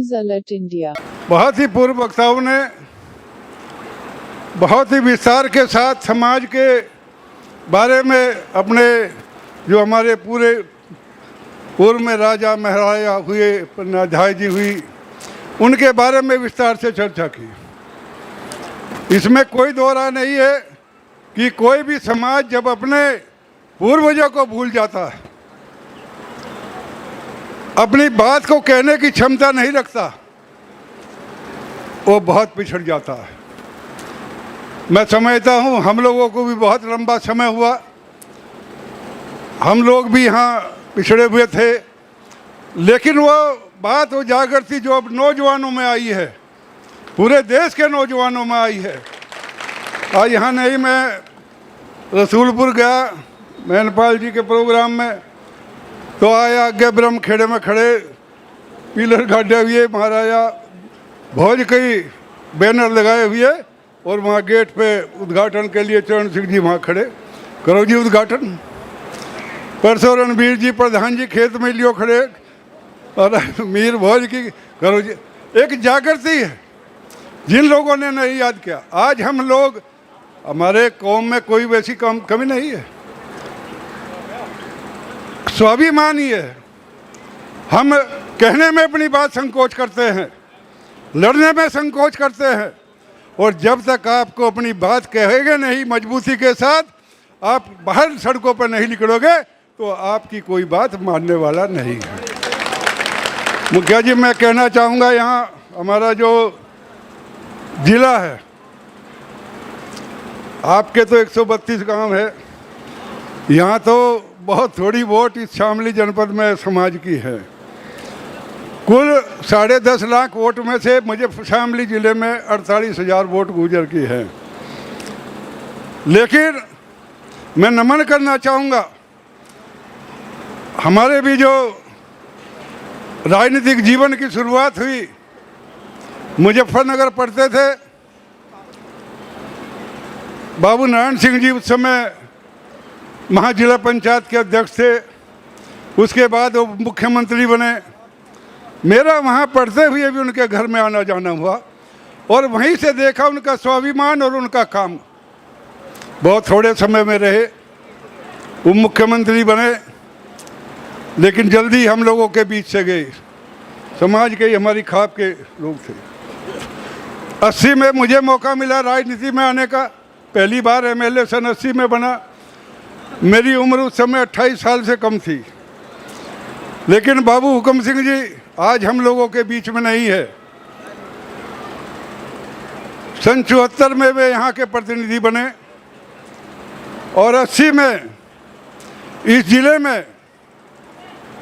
News alert India. बहुत ही पूर्व वक्ताओं ने बहुत ही विस्तार के साथ समाज के बारे में अपने जो हमारे पूरे पूर्व में राजा महाराजा हुए, अध्याय जी हुई, उनके बारे में विस्तार से चर्चा की। इसमें कोई दो राय नहीं है कि कोई भी समाज जब अपने पूर्वजों को भूल जाता है, अपनी बात को कहने की क्षमता नहीं रखता, वो बहुत पिछड़ जाता है। मैं समझता हूँ हम लोगों को भी बहुत लंबा समय हुआ, हम लोग भी यहाँ पिछड़े हुए थे, लेकिन वो बात वो जागृति जो अब नौजवानों में आई है, पूरे देश के नौजवानों में आई है। आज यहाँ नहीं, मैं रसूलपुर गया मैनपाल जी के प्रोग्राम में, तो आया आगे ब्रह्म खेड़े में खड़े पिलर गाड़े हुए महाराजा भोज कई बैनर लगाए हुए, और वहाँ गेट पे उद्घाटन के लिए चरण सिंह जी वहाँ खड़े, करो जी उद्घाटन। परसों रणबीर जी प्रधान जी खेत में लियो खड़े, और मीर भोज की करो जी। एक जागृति है जिन लोगों ने नहीं याद किया। आज हम लोग, हमारे कौम में कोई वैसी कमी नहीं है, स्वाभिमान ही है। हम कहने में अपनी बात संकोच करते हैं, लड़ने में संकोच करते हैं, और जब तक आपको अपनी बात कहेंगे नहीं मजबूती के साथ, आप बाहर सड़कों पर नहीं निकलोगे तो आपकी कोई बात मानने वाला नहीं है। मुखिया जी, मैं कहना चाहूँगा, यहाँ हमारा जो जिला है, आपके तो 132 गांव है, यहाँ तो बहुत थोड़ी वोट इस शामली जनपद में समाज की है। कुल 10.5 लाख वोट में से मुझे शामली जिले में 48,000 वोट गुजर की है। लेकिन मैं नमन करना चाहूँगा, हमारे भी जो राजनीतिक जीवन की शुरुआत हुई, मुजफ्फरनगर पढ़ते थे, बाबू नारायण सिंह जी उस समय महा जिला पंचायत के अध्यक्ष थे, उसके बाद वो मुख्यमंत्री बने। मेरा वहाँ पढ़ते हुए भी उनके घर में आना जाना हुआ, और वहीं से देखा उनका स्वाभिमान और उनका काम। बहुत थोड़े समय में रहे, वो मुख्यमंत्री बने, लेकिन जल्दी हम लोगों के बीच से गए। समाज के ही हमारी खाप के लोग थे। 80 में मुझे मौका मिला राजनीति में आने का, पहली बार एमएलए सन 80 में बना। मेरी उम्र उस समय 28 साल से कम थी, लेकिन बाबू हुक्म सिंह जी आज हम लोगों के बीच में नहीं है। सन 74 में वे यहाँ के प्रतिनिधि बने, और 80 में इस जिले में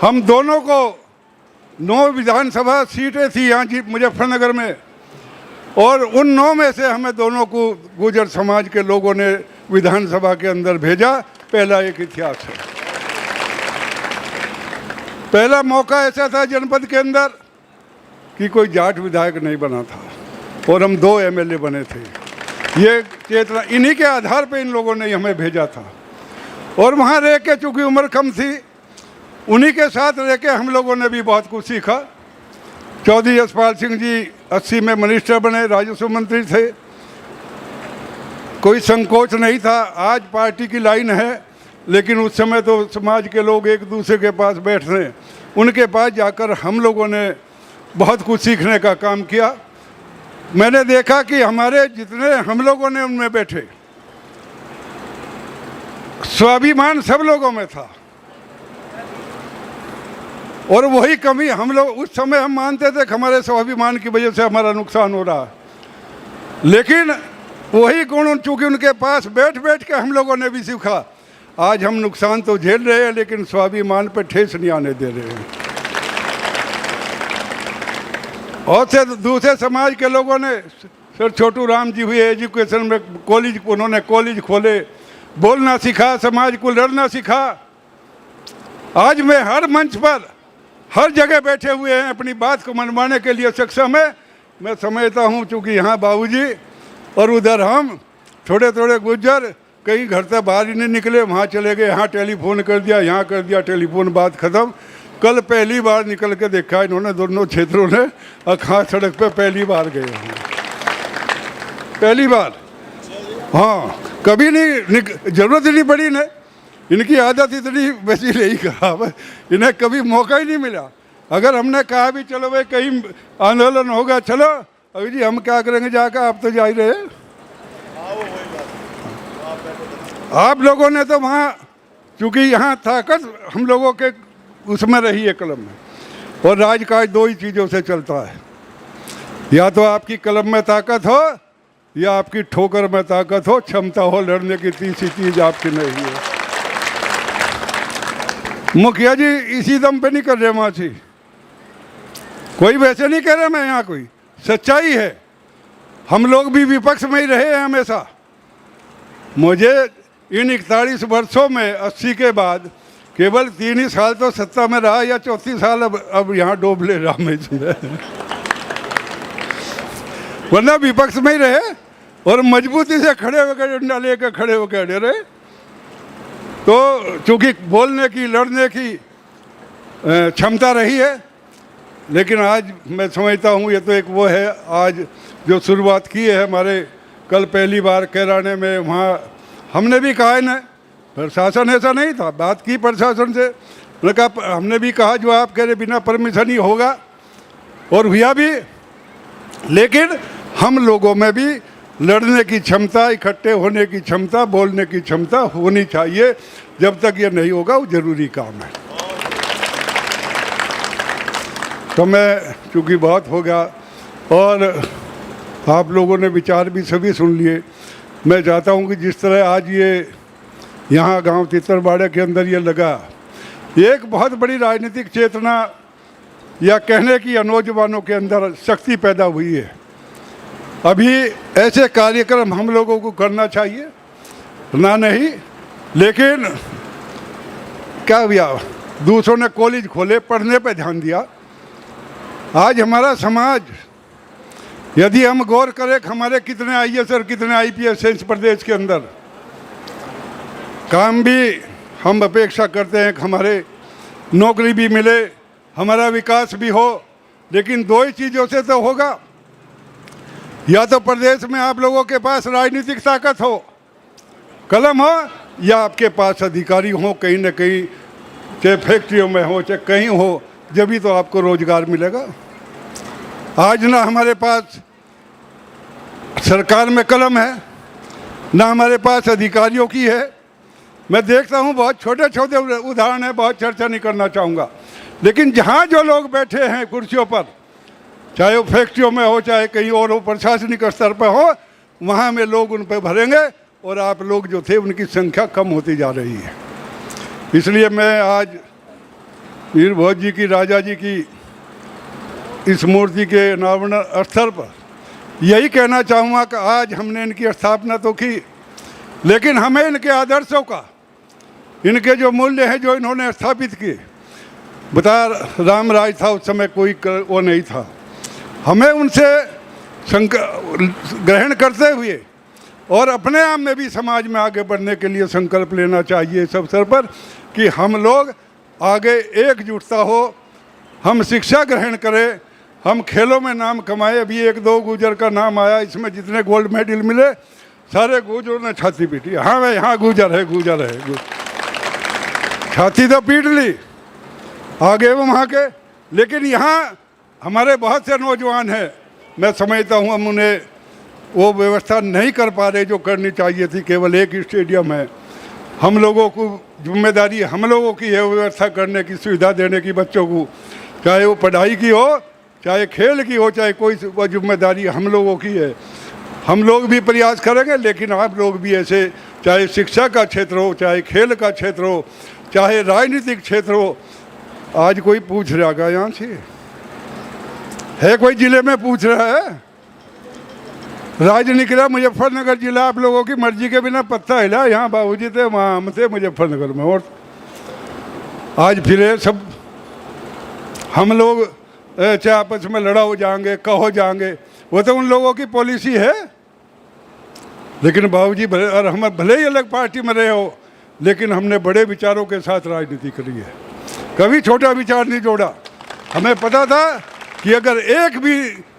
हम दोनों को 9 विधानसभा सीटें थी यहाँ मुजफ्फरनगर में, और उन 9 में से हमें दोनों को गुर्जर समाज के लोगों ने विधानसभा के अंदर भेजा। पहला एक इतिहास है। पहला मौका ऐसा था जनपद के अंदर कि कोई जाट विधायक नहीं बना था, और हम 2 एमएलए बने थे। ये चेतना, इन्हीं के आधार पे इन लोगों ने हमें भेजा था, और वहाँ रह के चूँकि उम्र कम थी, उन्हीं के साथ रह के हम लोगों ने भी बहुत कुछ सीखा। चौधरी यशपाल सिंह जी 80 में मिनिस्टर बने, राजस्व मंत्री थे, कोई संकोच नहीं था। आज पार्टी की लाइन है, लेकिन उस समय तो समाज के लोग एक दूसरे के पास बैठने, उनके पास जाकर हम लोगों ने बहुत कुछ सीखने का काम किया। मैंने देखा कि हमारे जितने हम लोगों ने उनमें बैठे, स्वाभिमान सब लोगों में था, और वही कमी हम लोग उस समय हम मानते थे कि हमारे स्वाभिमान की वजह से हमारा नुकसान हो रहा है, लेकिन वही गुण चूँकि उनके पास बैठ बैठ के हम लोगों ने भी सीखा। आज हम नुकसान तो झेल रहे हैं, लेकिन स्वाभिमान पर ठेस नहीं आने दे रहे हैं। और से दूसरे समाज के लोगों ने, सर छोटू राम जी हुए, एजुकेशन में कॉलेज, उन्होंने कॉलेज खोले, बोलना सीखा, समाज को लड़ना सीखा। आज मैं हर मंच पर हर जगह बैठे हुए हैं, अपनी बात को मनवाने के लिए सक्षम है। मैं समझता हूँ चूँकि यहाँ बाबूजी और उधर हम थोड़े थोड़े गुज्जर कहीं घर से बाहर ही नहीं निकले, वहाँ चले गए, यहाँ टेलीफोन कर दिया, यहाँ कर दिया टेलीफोन, बात ख़त्म। कल पहली बार निकल के देखा इन्होंने दोनों क्षेत्रों ने, अखाड़ सड़क पे पहली बार गए हैं, पहली बार। हाँ, कभी नहीं जरूरत ही नहीं पड़ी इन्हें, इनकी आदत इतनी वैसी रही खराब है, इन्हें कभी मौका ही नहीं मिला। अगर हमने कहा भी चलो भाई कहीं आंदोलन होगा, चलो अभी जी हम क्या करेंगे जाकर, आप तो जा ही रहे। आप लोगों ने तो वहाँ, चूँकि यहाँ ताकत हम लोगों के उसमें रही है कलम में, और राजकाज दो ही चीज़ों से चलता है, या तो आपकी कलम में ताकत हो या आपकी ठोकर में ताकत हो, क्षमता हो लड़ने की, तीसरी चीज़ आपकी नहीं है। मुखिया जी इसी दम पे नहीं कर रहे माची, कोई वैसे नहीं कह रहा मैं यहाँ, कोई सच्चाई है। हम लोग भी विपक्ष में ही रहे हैं हमेशा। मुझे इन 41 वर्षों में 80 के बाद केवल 3 ही साल तो सत्ता में रहा, या 34 साल अब यहाँ डूब ले रहा मैं इसमें। वरना विपक्ष में ही रहे और मजबूती से खड़े होकर, डंडा लेकर खड़े होकर अड़े रहे। तो चूँकि बोलने की, लड़ने की क्षमता रही है, लेकिन आज मैं समझता हूँ ये तो एक वो है, आज जो शुरुआत की है हमारे, कल पहली बार कैराने में, वहाँ हमने भी कहा है ना, प्रशासन ऐसा नहीं था, बात की प्रशासन से, उन्होंने कहा, हमने भी कहा जो आप कह रहे बिना परमिशन ही होगा, और हुआ भी। लेकिन हम लोगों में भी लड़ने की क्षमता, इकट्ठे होने की क्षमता, बोलने की क्षमता होनी चाहिए। जब तक ये नहीं होगा वो जरूरी काम है। तो मैं, चूँकि बहुत हो गया और आप लोगों ने विचार भी सभी सुन लिए, मैं चाहता हूँ कि जिस तरह आज ये यहाँ गांव तितरवाड़ा के अंदर ये लगा, एक बहुत बड़ी राजनीतिक चेतना या कहने की नौजवानों के अंदर शक्ति पैदा हुई है। अभी ऐसे कार्यक्रम हम लोगों को करना चाहिए ना, नहीं, लेकिन क्या हुआ, दूसरों ने कॉलेज खोले, पढ़ने पे ध्यान दिया। आज हमारा समाज, यदि हम गौर करें कि हमारे कितने आईएएस और कितने आईपीएस हैं इस प्रदेश के अंदर, काम भी हम अपेक्षा करते हैं कि हमारे नौकरी भी मिले, हमारा विकास भी हो, लेकिन दो ही चीज़ों से तो होगा, या तो प्रदेश में आप लोगों के पास राजनीतिक ताकत हो, कलम हो, या आपके पास अधिकारी हो कहीं ना कहीं, चाहे फैक्ट्रियों में हो चाहे कहीं हो, जब भी तो आपको रोजगार मिलेगा। आज ना हमारे पास सरकार में कलम है, ना हमारे पास अधिकारियों की है। मैं देखता हूँ बहुत छोटे छोटे उदाहरण है, बहुत चर्चा नहीं करना चाहूँगा, लेकिन जहाँ जो लोग बैठे हैं कुर्सियों पर, चाहे वो फैक्ट्रियों में हो चाहे कहीं और हो, प्रशासनिक स्तर पर हो, वहाँ में लोग उन पर भरेंगे और आप लोग जो थे उनकी संख्या कम होती जा रही है। इसलिए मैं आज वीर भोज जी की, राजा जी की इस मूर्ति के अनावरण स्थल पर यही कहना चाहूँगा कि आज हमने इनकी स्थापना तो की, लेकिन हमें इनके आदर्शों का, इनके जो मूल्य हैं जो इन्होंने स्थापित किए, बता राम राज था उस समय, कोई वो नहीं था, हमें उनसे ग्रहण करते हुए और अपने आप में भी समाज में आगे बढ़ने के लिए संकल्प लेना चाहिए इस अवसर पर कि हम लोग आगे एकजुटता हो, हम शिक्षा ग्रहण करें, हम खेलों में नाम कमाए। अभी 1-2 गुजर का नाम आया, इसमें जितने गोल्ड मेडल मिले सारे गुजरों ने छाती पीटी, हाँ भाई हाँ गुजर है, गुजर है, छाती तो पीट ली आगे वहाँ के। लेकिन यहाँ हमारे बहुत से नौजवान हैं, मैं समझता हूँ हम उन्हें वो व्यवस्था नहीं कर पा रहे जो करनी चाहिए थी। केवल एक स्टेडियम है, हम लोगों को जिम्मेदारी हम लोगों की है व्यवस्था करने की, सुविधा देने की बच्चों को, चाहे वो पढ़ाई की हो चाहे खेल की हो, चाहे कोई वो जिम्मेदारी हम लोगों की है। हम लोग भी प्रयास करेंगे, लेकिन आप लोग भी ऐसे, चाहे शिक्षा का क्षेत्र हो, चाहे खेल का क्षेत्र हो, चाहे राजनीतिक क्षेत्र हो। आज कोई पूछ रहा है यहाँ से है, कोई जिले में पूछ रहा है, राज निकला मुजफ्फरनगर जिला, आप लोगों की मर्जी के बिना पत्ता हिला, यहाँ बाबूजी थे वहाँ हम थे मुजफ्फरनगर में, और आज फिर सब हम लोग चाहे आपस में लड़ा हो जाएंगे, कहो जाएंगे, वो तो उन लोगों की पॉलिसी है। लेकिन बाबूजी भले, और हम भले ही अलग पार्टी में रहे हो, लेकिन हमने बड़े विचारों के साथ राजनीति करी है। कभी छोटा विचार नहीं जोड़ा। हमें पता था कि अगर एक भी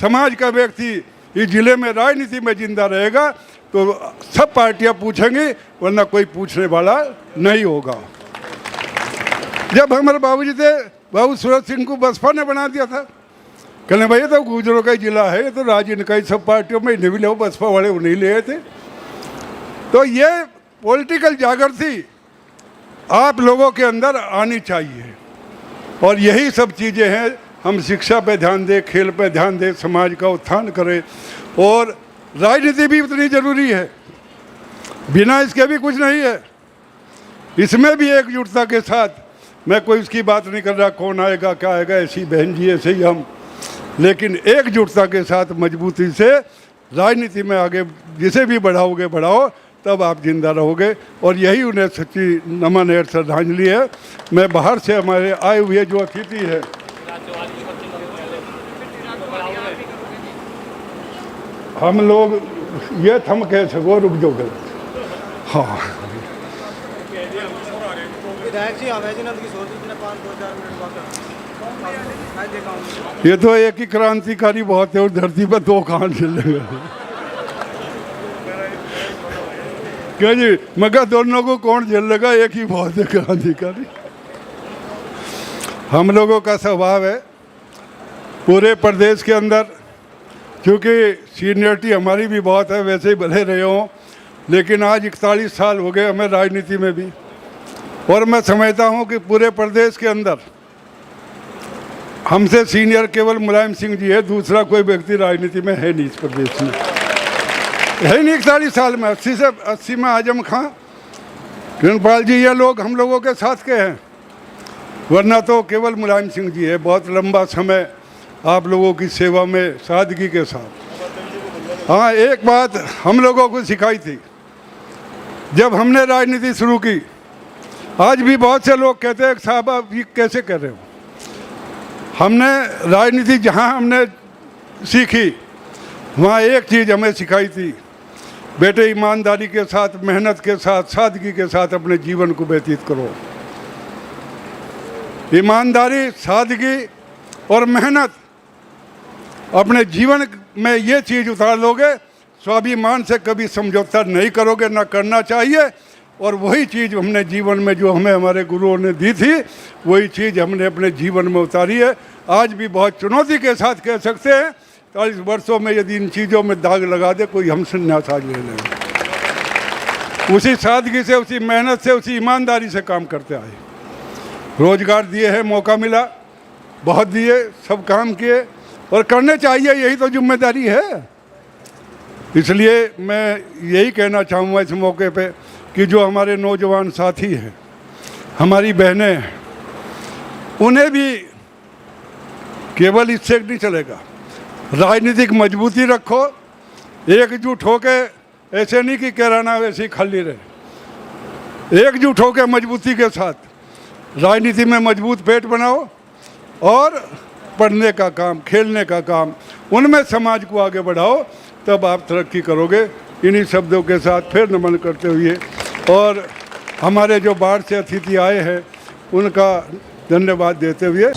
समाज का व्यक्ति इस जिले में राजनीति में जिंदा रहेगा तो सब पार्टियां पूछेंगी, वरना कोई पूछने वाला नहीं होगा। जब हमारे बाबूजी थे, बाबू सूरत सिंह को बसपा ने बना दिया था। कहने भाई तो गुजरों का ही जिला है, ये तो राज्य ने कई सब पार्टियों में नहीं ले, बसपा वाले वो नहीं ले थे। तो ये पॉलिटिकल जागृति आप लोगों के अंदर आनी चाहिए और यही सब चीज़ें हैं। हम शिक्षा पे ध्यान दें, खेल पे ध्यान दें, समाज का उत्थान करें और राजनीति भी उतनी ज़रूरी है, बिना इसके भी कुछ नहीं है। इसमें भी एकजुटता के साथ, मैं कोई उसकी बात नहीं कर रहा कौन आएगा क्या आएगा, ऐसी बहन जी ऐसे ही हम, लेकिन एकजुटता के साथ मजबूती से राजनीति में आगे जिसे भी बढ़ाओगे बढ़ाओ, तब आप जिंदा रहोगे। और यही उन्हें सच्ची नमन है, श्रद्धांजलि है। मैं बाहर से हमारे आए हुए जो अतिथि है, हम लोग ये थम कह सको रुक जो गलत। हाँ ये तो एक ही क्रांतिकारी बहुत है और धरती पर दो कान चलेगा क्या जी, मगर दोनों को कौन झेलेगा, एक ही बहुत है क्रांतिकारी। हम लोगों का स्वभाव है पूरे प्रदेश के अंदर, क्योंकि सीनियरिटी हमारी भी बहुत है, वैसे ही भले रहे हों, लेकिन आज 41 साल हो गए हमें राजनीति में भी। और मैं समझता हूं कि पूरे प्रदेश के अंदर हमसे सीनियर केवल मुलायम सिंह जी है, दूसरा कोई व्यक्ति राजनीति में है नहीं इस प्रदेश में, है नहीं। 41 साल में 80 में आजम खां, किरणपाल जी, ये लोग हम लोगों के साथ के हैं, वरना तो केवल मुलायम सिंह जी है। बहुत लंबा समय आप लोगों की सेवा में सादगी के साथ। हाँ, एक बात हम लोगों को सिखाई थी जब हमने राजनीति शुरू की। आज भी बहुत से लोग कहते हैं साहब आप ये कैसे कर रहे हो। हमने राजनीति जहाँ हमने सीखी वहाँ एक चीज़ हमें सिखाई थी, बेटे ईमानदारी के साथ, मेहनत के साथ, सादगी के साथ अपने जीवन को व्यतीत करो। ईमानदारी, सादगी और मेहनत अपने जीवन में ये चीज़ उतार लोगे, स्वाभिमान से कभी समझौता नहीं करोगे, ना करना चाहिए। और वही चीज़ हमने जीवन में जो हमें हमारे गुरुओं ने दी थी, वही चीज़ हमने अपने जीवन में उतारी है। आज भी बहुत चुनौती के साथ कह सकते हैं 40 वर्षों में यदि इन चीज़ों में दाग लगा दे कोई, हम संन्यास आज ले लें। उसी सादगी से, उसी मेहनत से, उसी ईमानदारी से काम करते आए। रोजगार दिए हैं, मौका मिला, बहुत दिए, सब काम किए और करने चाहिए, यही तो जिम्मेदारी है। इसलिए मैं यही कहना चाहूँगा इस मौके पे कि जो हमारे नौजवान साथी हैं, हमारी बहनें हैं, उन्हें भी केवल इससे नहीं चलेगा। राजनीतिक मजबूती रखो, एकजुट होके, ऐसे नहीं कि कहना वैसे ही खाली रहे। एकजुट होकर मजबूती के साथ राजनीति में मजबूत पेट बनाओ और पढ़ने का काम, खेलने का काम, उनमें समाज को आगे बढ़ाओ, तब आप तरक्की करोगे। इन्हीं शब्दों के साथ फिर नमन करते हुए और हमारे जो बाहर से अतिथि आए हैं उनका धन्यवाद देते हुए,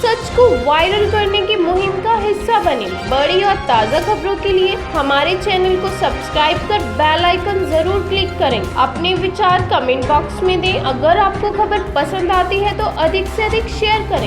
सच को वायरल करने की मुहिम का हिस्सा बने। बड़ी और ताज़ा खबरों के लिए हमारे चैनल को सब्सक्राइब कर बेल आइकन जरूर क्लिक करें। अपने विचार कमेंट बॉक्स में दें। अगर आपको खबर पसंद आती है तो अधिक से अधिक शेयर करें।